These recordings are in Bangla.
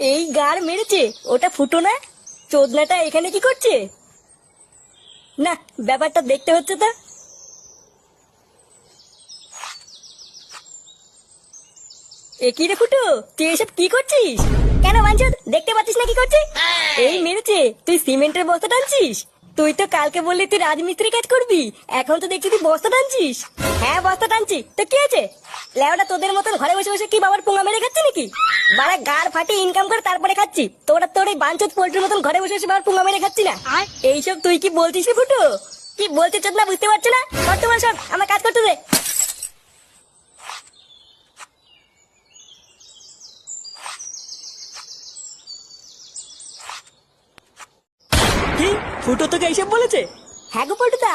এই গার মেরেছে, ওটা ফুটো না? চোদনাটা এখানে কি করছে? না, ব্যাপারটা দেখতে হচ্ছে তো। এ কি রে ফুটো, তুই এসব কি করছিস? কেন বাঞ্চদ, দেখতে পাচ্ছিস না কি করছি? এই মেরেছে, তুই সিমেন্টের বস্তা টানছিস? তুই তো কালকে বললি তুই রাজমিস্ত্রি কাজ করবি, এখন তো দেখছি তুই বস্তা টানছিস। হ্যাঁ বস্তা টানছি, তো কি আছে? লেওটা তোদের মতন ঘরে বসে বসে কি বাবার পোঙা মেরে খাচ্ছি নাকি? বাড়া গার ফাটি ইনকাম করে তারপরে খাচ্ছি, তোর এই বাঞ্চদ পোল্ট্রির মতন ঘরে বসে বসে বাবার পোঙা মেরে খাচ্ছি না। এইসব তুই কি বলছিস রে ফুটো? কি বলছিস চোদ না, বুঝতে পারছো না? সর তোমার সব, আমার কাজ করতে দে। কি? ফুটো তোকে এইসব বলেছে? হ্যাঁ গো পল্টুদা,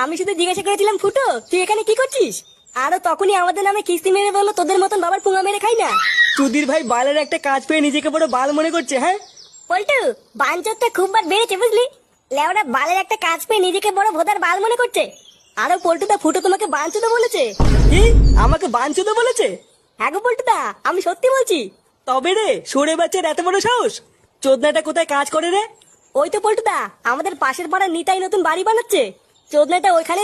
আমি শুধু জিজ্ঞাসা করেছিলাম ফুটো তুই এখানে কি করছিস। আরো তখনই আমাদের নামে কিস্তি মেরে বললো তোদের মতন বাবার পুঙ্গা মেরে খাই না। চুদির ভাই বালের একটা কাজ পেয়ে নিজেকে বড় বাল মনে করছে। হ্যাঁ পল্টু, বাঞ্চরটা খুব বার বেড়েছে বুঝলি। লেওরা বালের একটা কাজ পেয়ে নিজেকে বড় ভোদার বাল মনে করছে। আরো পল্টুদা ফুটো তোমাকে বাঞ্চুদা বলেছে? কি? আমাকে বাঞ্চুদা বলেছে? হ্যাঁ গো পল্টুদা, আমি সত্যি বলছি। তবে রে, সরে বাচ্চার এত বড় সাহস! চোদনাটা কোথায় কাজ করে রে? ওই তো পল্টুদা, আমাদের পাশের পাড়ার নিতাই নতুন বাড়ি বানাচ্ছে। চোদনাটা ওইখানে